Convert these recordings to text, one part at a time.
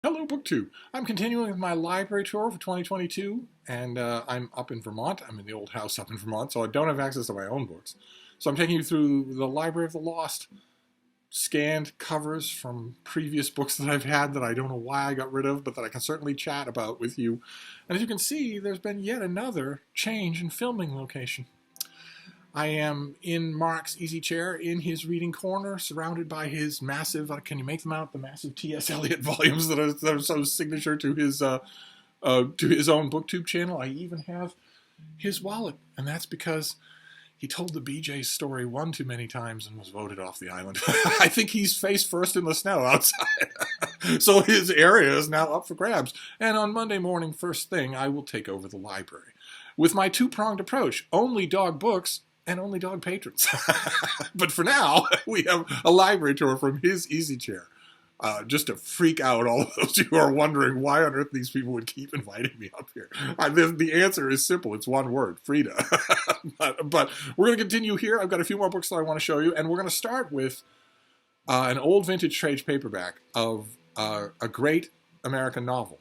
Hello, BookTube. I'm continuing with my library tour for 2022, and I'm up in Vermont. I'm in the old house up in Vermont, so I don't have access to my own books. So I'm taking you through the Library of the Lost, scanned covers from previous books that I've had that I don't know why I got rid of, but that I can certainly chat about with you. And as you can see, there's been yet another change in filming location. I am in Mark's easy chair in his reading corner, surrounded by his massive, can you make them out, the massive T.S. Eliot volumes that are so signature to his own BookTube channel. I even have his wallet, and that's because he told the BJ story one too many times and was voted off the island. I think he's face first in the snow outside. So his area is now up for grabs. And on Monday morning, first thing, I will take over the library. With my two-pronged approach, only dog books and only dog patrons. But for now, we have a library tour from his easy chair. Just to freak out all of those who are wondering why on earth these people would keep inviting me up here. The answer is simple. It's one word, Frida. but we're going to continue here. I've got a few more books that I want to show you, and we're going to start with an old vintage trade paperback of a great American novel.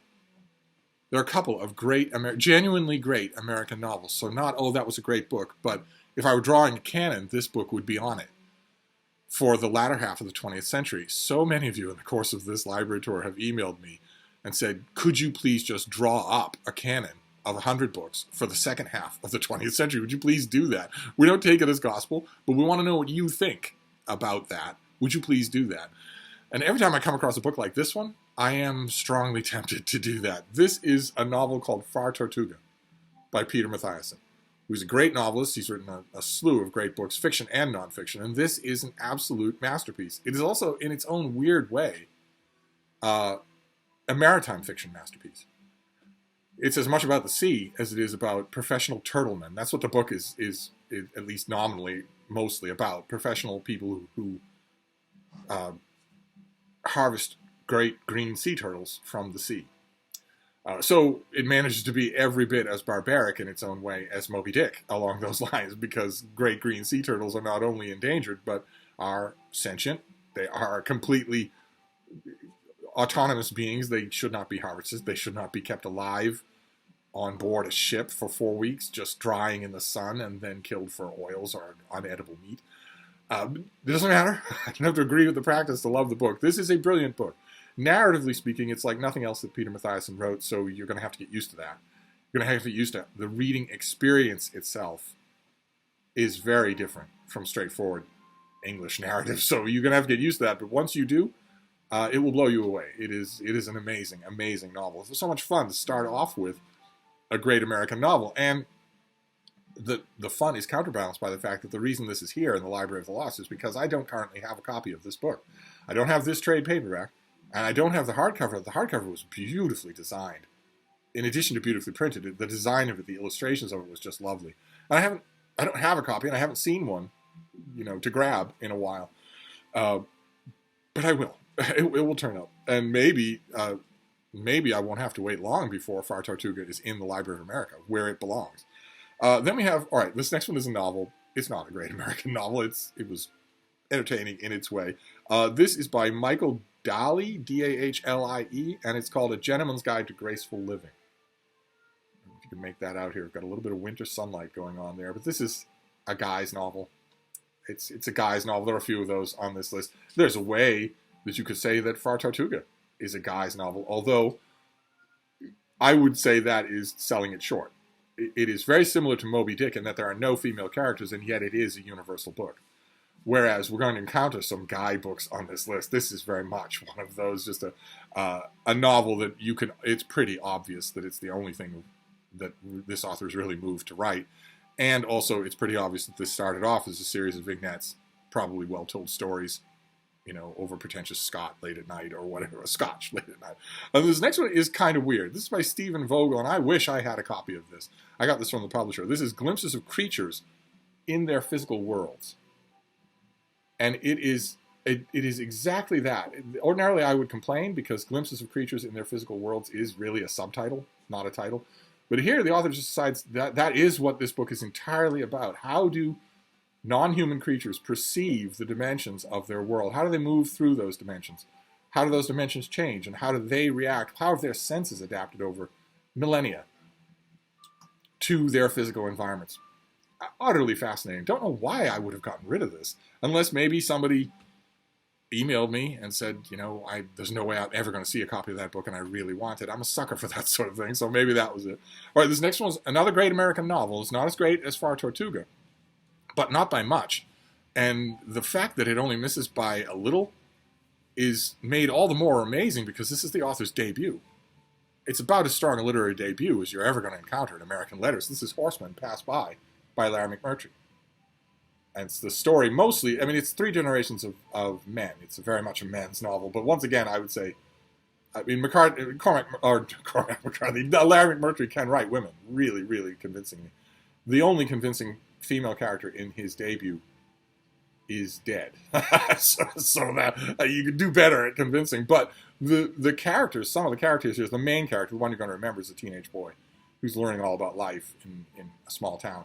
There are a couple of genuinely great American novels. So not, oh, that was a great book, but if I were drawing a canon, this book would be on it. For the latter half of the 20th century, so many of you in the course of this library tour have emailed me and said, could you please just draw up a canon of 100 books for the second half of the 20th century? Would you please do that? We don't take it as gospel, but we want to know what you think about that. Would you please do that? And every time I come across a book like this one, I am strongly tempted to do that. This is a novel called Tortuga by Peter Mathiasson, who's a great novelist. He's written a slew of great books, fiction and nonfiction, and this is an absolute masterpiece. It is also, in its own weird way, a maritime fiction masterpiece. It's as much about the sea as it is about professional turtlemen. That's what the book is at least nominally, mostly about. Professional people who harvest great green sea turtles from the sea. So it manages to be every bit as barbaric in its own way as Moby Dick along those lines, because great green sea turtles are not only endangered, but are sentient. They are completely autonomous beings. They should not be harvested. They should not be kept alive on board a ship for 4 weeks, just drying in the sun and then killed for oils or unedible meat. It doesn't matter. I don't have to agree with the practice to love the book. This is a brilliant book. Narratively speaking, it's like nothing else that Peter Mathiasson wrote, so you're going to have to get used to that. You're going to have to get used to it. The reading experience itself is very different from straightforward English narrative, so you're going to have to get used to that. But once you do, it will blow you away. It is an amazing, amazing novel. It's so much fun to start off with a great American novel, and the fun is counterbalanced by the fact that the reason this is here in the Library of the Lost is because I don't currently have a copy of this book. I don't have this trade paperback. And I don't have the hardcover. The hardcover was beautifully designed. In addition to beautifully printed, the design of it, the illustrations of it was just lovely. And I don't have a copy, and I haven't seen one, to grab in a while. But I will. It will turn up. And maybe I won't have to wait long before Tortuga is in the Library of America, where it belongs. Then we have, all right, this next one is a novel. It's not a great American novel. It was entertaining in its way. This is by Michael Dahle, D-A-H-L-I-E, and it's called A Gentleman's Guide to Graceful Living. If you can make that out here. We've got a little bit of winter sunlight going on there, but this is a guy's novel. It's a guy's novel. There are a few of those on this list. There's a way that you could say that Tortuga is a guy's novel, although I would say that is selling it short. It is very similar to Moby Dick in that there are no female characters, and yet it is a universal book. Whereas we're going to encounter some guy books on this list. This is very much one of those, just a novel that it's pretty obvious that it's the only thing that this author's really moved to write. And also it's pretty obvious that this started off as a series of vignettes, probably well-told stories, over pretentious Scott late at night or whatever, a Scotch late at night. And this next one is kind of weird. This is by Stephen Vogel, and I wish I had a copy of this. I got this from the publisher. This is Glimpses of Creatures in Their Physical Worlds. And it is exactly that. Ordinarily, I would complain because Glimpses of Creatures in Their Physical Worlds is really a subtitle, not a title. But here, the author just decides that is what this book is entirely about. How do non-human creatures perceive the dimensions of their world? How do they move through those dimensions? how do those dimensions change, and how do they react? How have their senses adapted over millennia to their physical environments? Utterly fascinating. Don't know why I would have gotten rid of this, unless maybe somebody emailed me and said, there's no way I'm ever going to see a copy of that book, and I really want it. I'm a sucker for that sort of thing, so maybe that was it. All right, this next one's another great American novel. It's not as great as Far Tortuga, but not by much. And the fact that it only misses by a little is made all the more amazing because this is the author's debut. It's about as strong a literary debut as you're ever going to encounter in American letters. This is Horseman Pass By Larry McMurtry. And it's the story mostly, it's 3 generations of men. It's very much a men's novel. But once again, I would say, Larry McMurtry can write women really, really convincingly. The only convincing female character in his debut is dead. so that you could do better at convincing. But the characters, some of the characters here, the main character, the one you're going to remember, is a teenage boy who's learning all about life in a small town.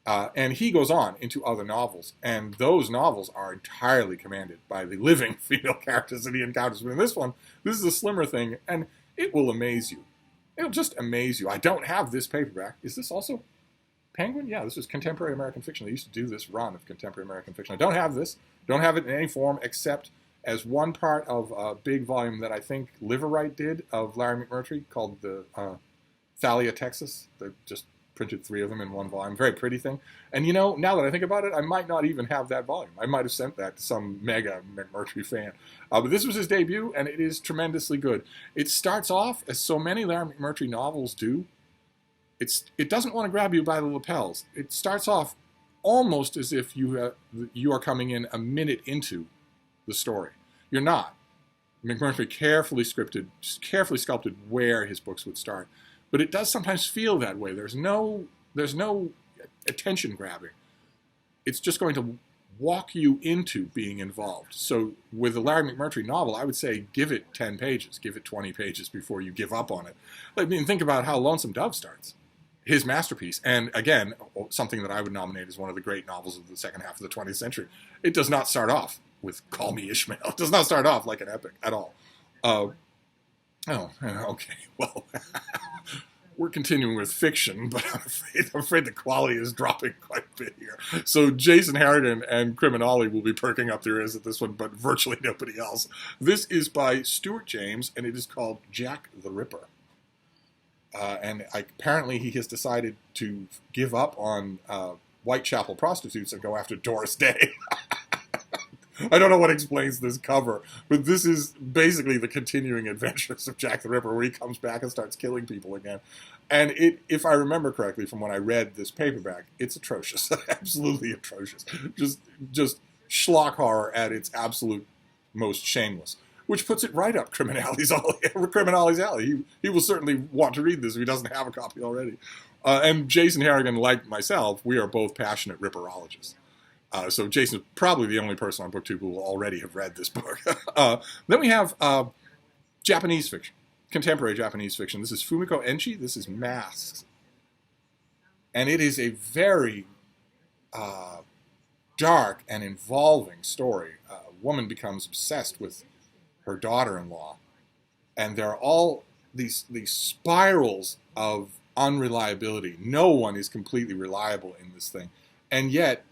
And he goes on into other novels, and those novels are entirely commanded by the living female characters that he encounters. But in this one, this is a slimmer thing, and it will amaze you. It'll just amaze you. I don't have this paperback. Is this also Penguin? Yeah, this is Contemporary American Fiction. They used to do this run of Contemporary American Fiction. I don't have this. Don't have it in any form except as one part of a big volume that I think Liverite did of Larry McMurtry called the Thalia, Texas. They just printed 3 of them in one volume. Very pretty thing. And now that I think about it, I might not even have that volume. I might have sent that to some mega McMurtry fan. But this was his debut, and it is tremendously good. It starts off, as so many Larry McMurtry novels do, it doesn't want to grab you by the lapels. It starts off almost as if you are coming in a minute into the story. You're not. McMurtry carefully sculpted where his books would start. But it does sometimes feel that way. There's no attention grabbing. It's just going to walk you into being involved. So with a Larry McMurtry novel, I would say give it 10 pages, give it 20 pages before you give up on it. Think about how Lonesome Dove starts. His masterpiece. And again, something that I would nominate as one of the great novels of the second half of the 20th century. It does not start off with Call Me Ishmael. It does not start off like an epic at all. Okay. Well, we're continuing with fiction, but I'm afraid the quality is dropping quite a bit here. So Jason Harrigan and Criminale will be perking up their ears at this one, but virtually nobody else. This is by Stuart James, and it is called Jack the Ripper. And apparently he has decided to give up on Whitechapel prostitutes and go after Doris Day. I don't know what explains this cover, but this is basically the continuing adventures of Jack the Ripper, where he comes back and starts killing people again. And if I remember correctly from when I read this paperback, it's atrocious. Absolutely atrocious. Just schlock horror at its absolute most shameless, which puts it right up Criminale's alley. He will certainly want to read this if he doesn't have a copy already. And Jason Harrigan, like myself, we are both passionate Ripperologists. So Jason's probably the only person on BookTube who will already have read this book. Then we have Japanese fiction, contemporary Japanese fiction. This is Fumiko Enchi. This is Masks. And it is a very dark and involving story. A woman becomes obsessed with her daughter-in-law. And there are all these spirals of unreliability. No one is completely reliable in this thing. And yet,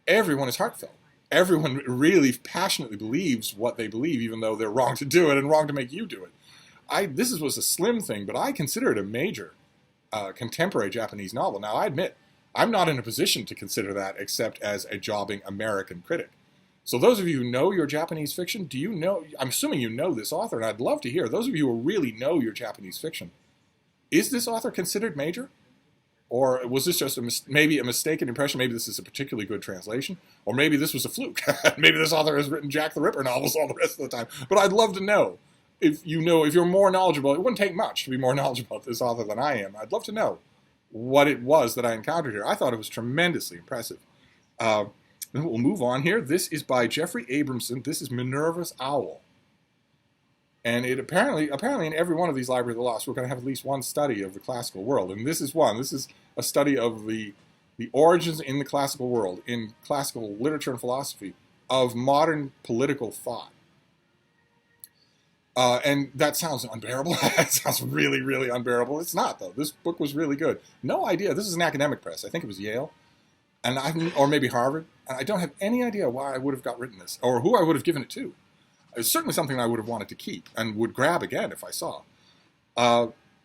everyone is heartfelt. Everyone really passionately believes what they believe, even though they're wrong to do it and wrong to make you do it. This was a slim thing, but I consider it a major contemporary Japanese novel. Now, I admit, I'm not in a position to consider that except as a jobbing American critic. So those of you who know your Japanese fiction, do you know, I'm assuming you know this author, and I'd love to hear, those of you who really know your Japanese fiction, is this author considered major? Or was this just maybe a mistaken impression? Maybe this is a particularly good translation. Or maybe this was a fluke. Maybe this author has written Jack the Ripper novels all the rest of the time. But I'd love to know. If you're more knowledgeable, it wouldn't take much to be more knowledgeable about this author than I am. I'd love to know what it was that I encountered here. I thought it was tremendously impressive. Then we'll move on here. This is by Jeffrey Abramson. This is Minerva's Owl. And it apparently in every one of these Library of the Lost, we're going to have at least one study of the classical world. And this is one. This is a study of the origins in the classical world, in classical literature and philosophy, of modern political thought. And that sounds unbearable. That sounds really, really unbearable. It's not, though. This book was really good. No idea. This is an academic press. I think it was Yale, or maybe Harvard. And I don't have any idea why I would have got written this or who I would have given it to. It's certainly something I would have wanted to keep and would grab again if I saw.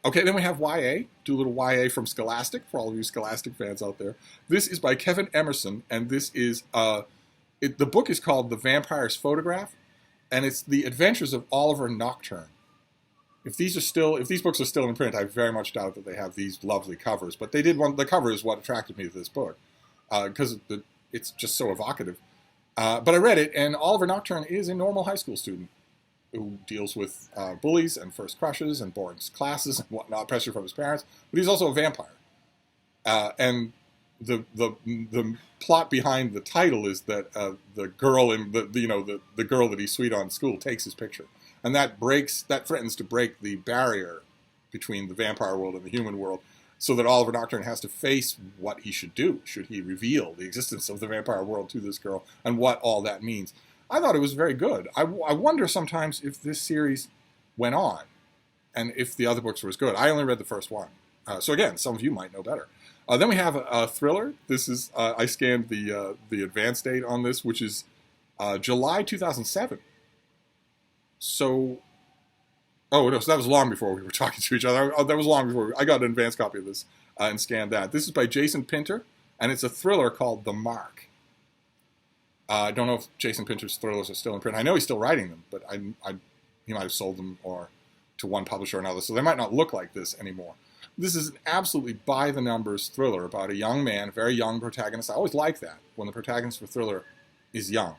Okay, then we have YA. Do a little YA from Scholastic for all of you Scholastic fans out there. This is by Kevin Emerson, and this is the book is called The Vampire's Photograph, and it's the adventures of Oliver Nocturne. If these books are still in print, I very much doubt that they have these lovely covers. But they did the cover is what attracted me to this book because it's just so evocative. But I read it, and Oliver Nocturne is a normal high school student who deals with bullies and first crushes and boring classes and whatnot, pressure from his parents. But he's also a vampire, and the plot behind the title is that the girl in the girl that he's sweet on in school takes his picture, and that threatens to break the barrier between the vampire world and the human world, so that Oliver Nocturne has to face what he should do. Should he reveal the existence of the vampire world to this girl and what all that means? I thought it was very good. I wonder sometimes if this series went on and if the other books were as good. I only read the first one. So again, some of you might know better. Then we have a thriller. This is I scanned the advance date on this, which is July 2007. So, so that was long before we were talking to each other. That was long before I got an advance copy of this and scanned that. This is by Jason Pinter, and it's a thriller called The Mark. I don't know if Jason Pinter's thrillers are still in print. I know he's still writing them, but he might have sold them to one publisher or another, so they might not look like this anymore. This is an absolutely by-the-numbers thriller about a young man, a very young protagonist. I always like that, when the protagonist for a thriller is young.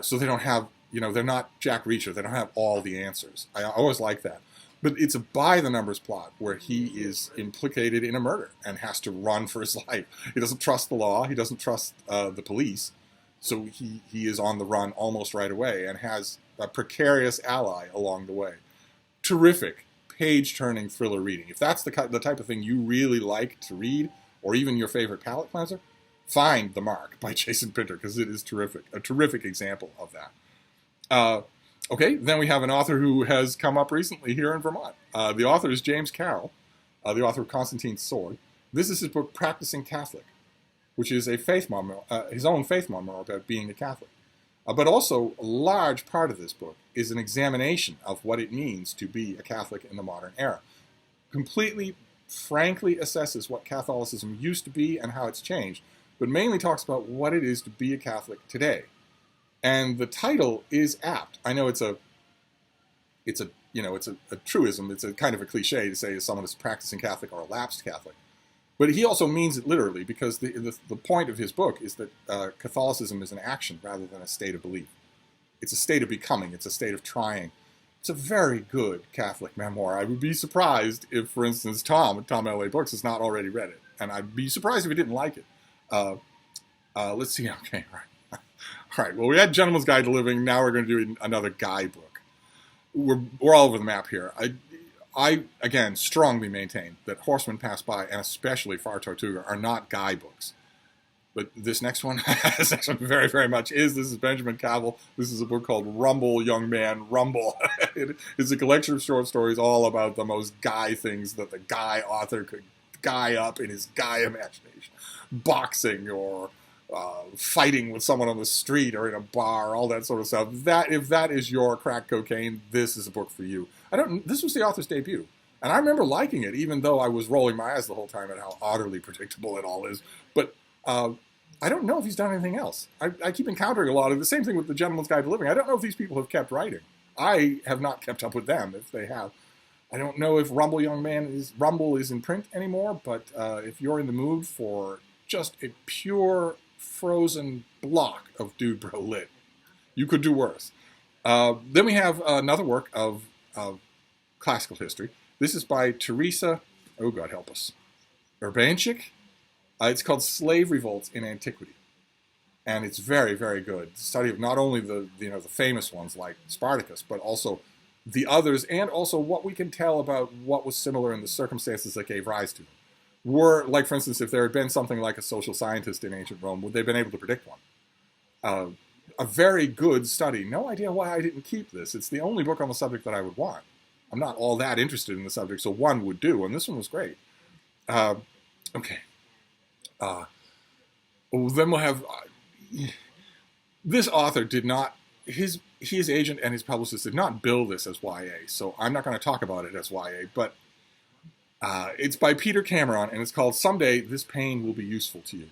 So they don't have, they're not Jack Reacher. They don't have all the answers. I always like that. But it's a by-the-numbers plot where he is implicated in a murder and has to run for his life. He doesn't trust the law. He doesn't trust the police. So he is on the run almost right away and has a precarious ally along the way. Terrific, page-turning thriller reading. If that's the type of thing you really like to read, or even your favorite palate cleanser, find The Mark by Jason Pinter, because it is terrific. A terrific example of that. Okay, then we have an author who has come up recently here in Vermont. The author is James Carroll, the author of Constantine's Sword. This is his book, Practicing Catholic, which is a faith memoir, his own faith memoir about being a Catholic. But also, a large part of this book is an examination of what it means to be a Catholic in the modern era. Completely, frankly assesses what Catholicism used to be and how it's changed, but mainly talks about what it is to be a Catholic today. And the title is apt. I know it's a truism. It's a kind of a cliche to say someone is practicing Catholic or a lapsed Catholic. But he also means it literally, because the point of his book is that Catholicism is an action rather than a state of belief. It's a state of becoming. It's a state of trying. It's a very good Catholic memoir. I would be surprised if, for instance, Tom at Tom L.A. Books has not already read it. And I'd be surprised if he didn't like it. Let's see. Okay, all right. All right, well, we had Gentleman's Guide to Living. Now we're going to do another Guy book. We're all over the map here. I, again, strongly maintain that Horseman Pass By, and especially Far Tortuga, are not Guy books. But this next one very, very much is. This is Benjamin Cavell. This is a book called Rumble, Young Man, Rumble. It is a collection of short stories all about the most Guy things that the Guy author could guy up in his Guy imagination. Boxing or fighting with someone on the street or in a bar, all that sort of stuff. If that is your crack cocaine, this is a book for you. This was the author's debut, and I remember liking it, even though I was rolling my eyes the whole time at how utterly predictable it all is. But I don't know if he's done anything else. I keep encountering a lot of the same thing with The Gentleman's Guide to Living. I don't know if these people have kept writing. I have not kept up with them, if they have. I don't know if Rumble Young Man Rumble is in print anymore, but if you're in the mood for just a pure frozen block of Dude Bro Lit, you could do worse. Then we have another work of classical history. This is by Teresa, oh God help us, Urbanchik. It's called Slave Revolts in Antiquity, and it's very, very good. The study of not only the famous ones like Spartacus, but also the others, and also what we can tell about what was similar in the circumstances that gave rise to them. Like, for instance, if there had been something like a social scientist in ancient Rome, would they have been able to predict one? a very good study. No idea why I didn't keep this. It's the only book on the subject that I would want. I'm not all that interested in the subject, so one would do, and this one was great. Okay. Then we'll have... this author did not... His agent and his publicist did not bill this as YA, so I'm not going to talk about it as YA, but it's by Peter Cameron, and it's called Someday This Pain Will Be Useful to You.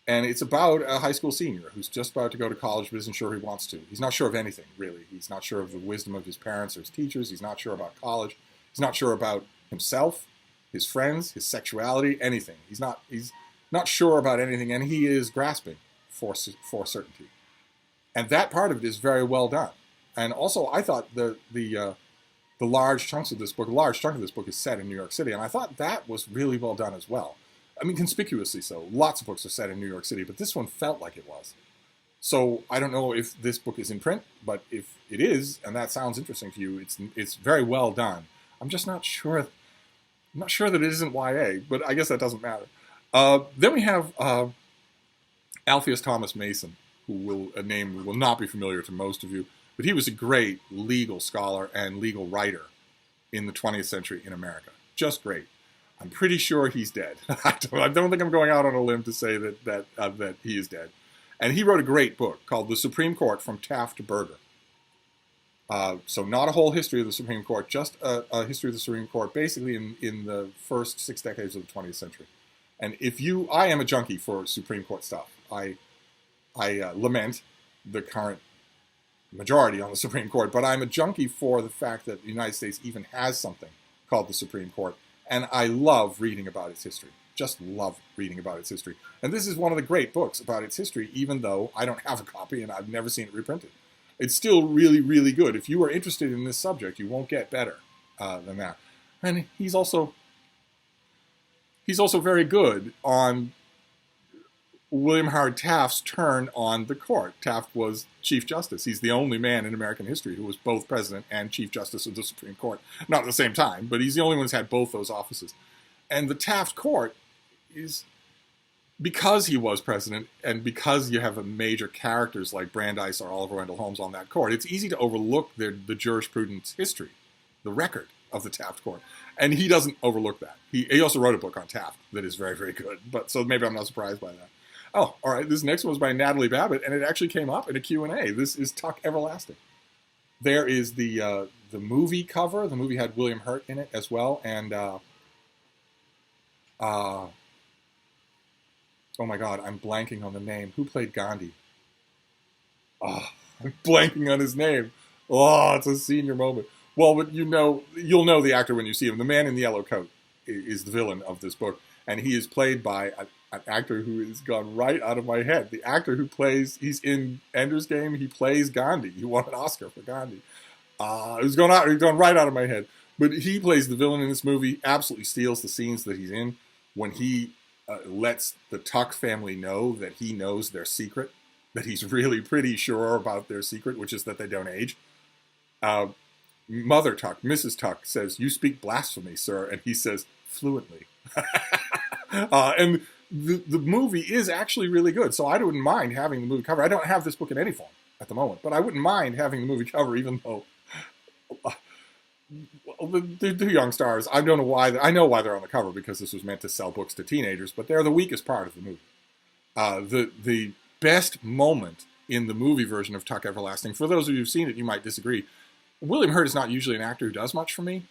And it's about a high school senior who's just about to go to college but isn't sure he wants to. He's not sure of anything, really. He's not sure of the wisdom of his parents or his teachers. He's not sure about college. He's not sure about himself, his friends, his sexuality, anything. He's not sure about anything, and he is grasping for certainty. And that part of it is very well done. And also, I thought the large chunk of this book is set in New York City, and I thought that was really well done as well. I mean, conspicuously so. Lots of books are set in New York City, but this one felt like it was. So I don't know if this book is in print, but if it is, and that sounds interesting to you, it's very well done. I'm just not sure. I'm not sure that it isn't YA, but I guess that doesn't matter. Then we have Alpheus Thomas Mason, a name will not be familiar to most of you, but he was a great legal scholar and legal writer in the 20th century in America. Just great. I'm pretty sure he's dead. I don't think I'm going out on a limb to say that he is dead. And he wrote a great book called The Supreme Court from Taft to Berger. So not a whole history of the Supreme Court, just a history of the Supreme Court, basically in the first 6 decades of the 20th century. And I am a junkie for Supreme Court stuff. I lament the current majority on the Supreme Court, but I'm a junkie for the fact that the United States even has something called the Supreme Court. And I love reading about its history. Just love reading about its history. And this is one of the great books about its history, even though I don't have a copy and I've never seen it reprinted. It's still really, really good. If you are interested in this subject, you won't get better than that. And he's also very good on William Howard Taft's turn on the court. Taft was Chief Justice. He's the only man in American history who was both President and Chief Justice of the Supreme Court. Not at the same time, but he's the only one who's had both those offices. And the Taft court is, because he was President and because you have major characters like Brandeis or Oliver Wendell Holmes on that court, it's easy to overlook the jurisprudence history, the record of the Taft court. And he doesn't overlook that. He also wrote a book on Taft that is very, very good. So maybe I'm not surprised by that. Oh, all right. This next one was by Natalie Babbitt, and it actually came up in a Q&A. This is Tuck Everlasting. There is the movie cover. The movie had William Hurt in it as well, and oh my God, I'm blanking on the name. Who played Gandhi? Oh, I'm blanking on his name. Oh, it's a senior moment. Well, but you'll know the actor when you see him. The man in the yellow coat is the villain of this book, and he is played by an actor who has gone right out of my head. The actor he's in Ender's Game, he plays Gandhi. He won an Oscar for Gandhi. He's gone right out of my head. But he plays the villain in this movie, absolutely steals the scenes that he's in when he lets the Tuck family know that he knows their secret, that he's really pretty sure about their secret, which is that they don't age. Mother Tuck, Mrs. Tuck, says, "You speak blasphemy, sir," and he says, "Fluently." And the movie is actually really good, so I wouldn't mind having the movie cover. I don't have this book in any form at the moment, but I wouldn't mind having the movie cover, even though the young stars, I don't know why. I know why they're on the cover, because this was meant to sell books to teenagers, but they're the weakest part of the movie. The best moment in the movie version of Tuck Everlasting, for those of you who've seen it, you might disagree. William Hurt is not usually an actor who does much for me,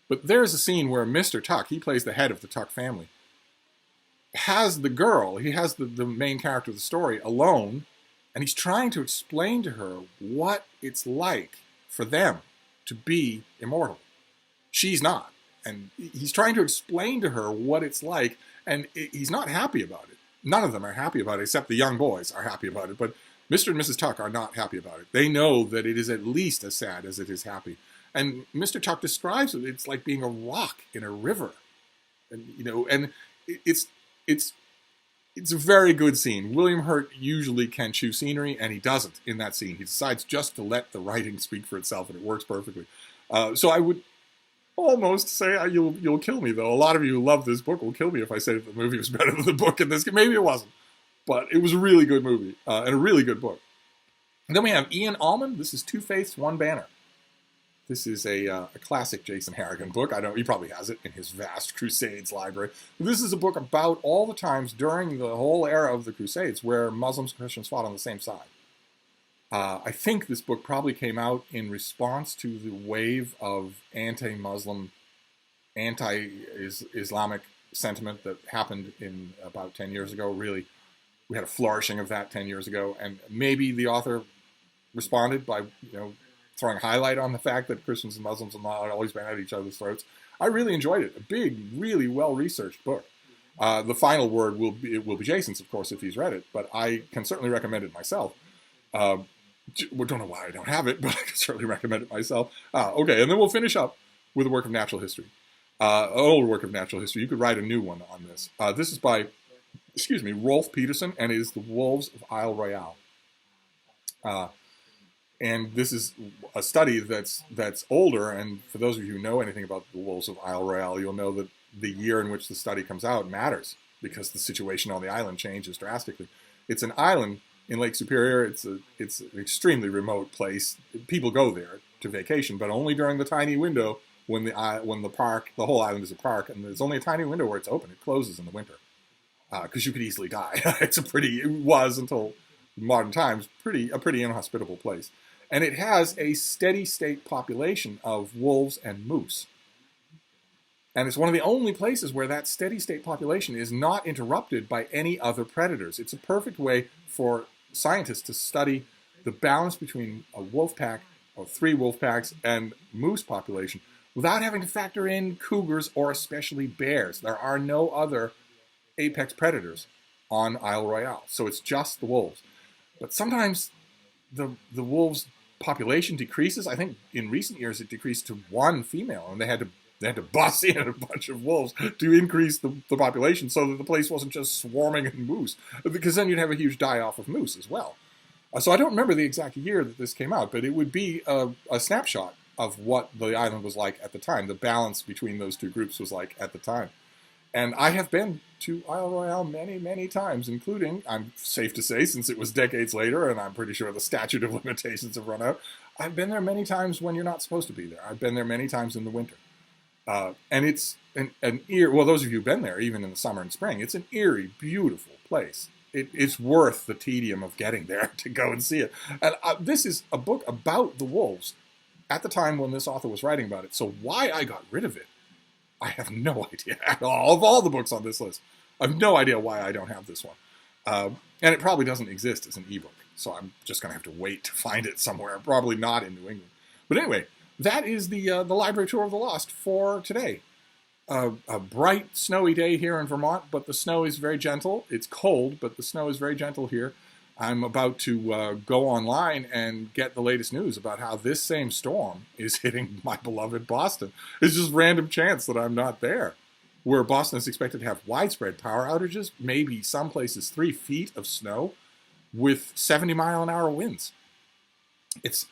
but there's a scene where Mr. Tuck, he plays the head of the Tuck family, has the girl, he has the main character of the story alone, and he's trying to explain to her what it's like for them to be immortal. She's not. And he's trying to explain to her what it's like, and he's not happy about it. None of them are happy about it, except the young boys are happy about it. But Mr. and Mrs. Tuck are not happy about it. They know that it is at least as sad as it is happy. And Mr. Tuck describes it. It's like being a rock in a river. And, it's a very good scene. William Hurt usually can chew scenery, and he doesn't in that scene. He decides just to let the writing speak for itself, and it works perfectly. So I would almost say, you'll kill me, though. A lot of you who love this book will kill me if I say that the movie was better than the book in this. Maybe it wasn't, but it was a really good movie and a really good book. And then we have Ian Allman. This is Two Faiths, One Banner. This is a classic Jason Harrigan book. He probably has it in his vast Crusades library. This is a book about all the times during the whole era of the Crusades where Muslims and Christians fought on the same side. I think this book probably came out in response to the wave of anti-Muslim, anti-Islamic sentiment that happened in about 10 years ago. Really, we had a flourishing of that 10 years ago, and maybe the author responded by, throwing highlight on the fact that Christians and Muslims have not always been at each other's throats. I really enjoyed it. A big, really well-researched book. The final word will be Jason's, of course, if he's read it, but I can certainly recommend it myself. We don't know why I don't have it, but I can certainly recommend it myself. Okay, and then we'll finish up with a work of natural history. An old work of natural history. You could write a new one on this. This is by, Rolf Peterson, and it is The Wolves of Isle Royale. And this is a study that's older, and for those of you who know anything about The Wolves of Isle Royale, you'll know that the year in which the study comes out matters, because the situation on the island changes drastically. It's an island in Lake Superior. It's an extremely remote place. People go there to vacation, but only during the tiny window when the whole island is a park, and there's only a tiny window where it's open. It closes in the winter because you could easily die. It was until modern times a pretty inhospitable place, and it has a steady state population of wolves and moose. And it's one of the only places where that steady state population is not interrupted by any other predators. It's a perfect way for scientists to study the balance between a wolf pack, or 3 wolf packs, and moose population without having to factor in cougars or especially bears. There are no other apex predators on Isle Royale, so it's just the wolves. But sometimes the wolves' population decreases. I think in recent years it decreased to 1 female, and they had to bus in a bunch of wolves to increase the population so that the place wasn't just swarming in moose, because then you'd have a huge die-off of moose as well. So I don't remember the exact year that this came out, but it would be a snapshot of what the island was like at the time, the balance between those two groups was like at the time. And I have been to Isle Royale many, many times, including, I'm safe to say, since it was decades later, and I'm pretty sure the statute of limitations have run out, I've been there many times when you're not supposed to be there. I've been there many times in the winter. And it's an eerie, well, those of you who've been there, even in the summer and spring, it's an eerie, beautiful place. It's worth the tedium of getting there to go and see it. And this is a book about the wolves at the time when this author was writing about it. So why I got rid of it, I have no idea at all. Of all the books on this list, I have no idea why I don't have this one. And it probably doesn't exist as an ebook. So I'm just going to have to wait to find it somewhere. Probably not in New England. But anyway, that is the Library Tour of the Lost for today. A bright, snowy day here in Vermont, but the snow is very gentle. It's cold, but the snow is very gentle here. I'm about to go online and get the latest news about how this same storm is hitting my beloved Boston. It's just random chance that I'm not there. Where Boston is expected to have widespread power outages, maybe some places 3 feet of snow with 70-mile-an-hour winds. It's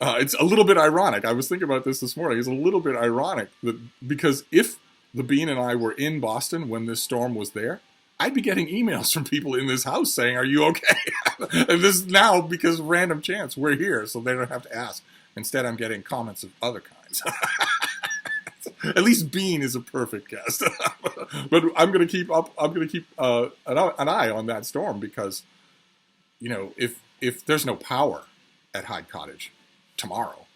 a little bit ironic. I was thinking about this morning. It's a little bit ironic that because if the Bean and I were in Boston when this storm was there, I'd be getting emails from people in this house saying, "Are you okay?" And this is now because of random chance. We're here, so they don't have to ask. Instead, I'm getting comments of other kinds. At least Bean is a perfect guest. But I'm going to keep an eye on that storm because, if there's no power at Hyde Cottage tomorrow,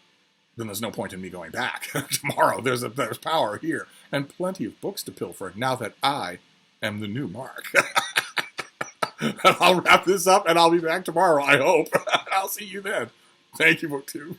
then there's no point in me going back. Tomorrow, there's power here and plenty of books to pilfer now that I am the new Mark. I'll wrap this up and I'll be back tomorrow, I hope. I'll see you then. Thank you, BookTube.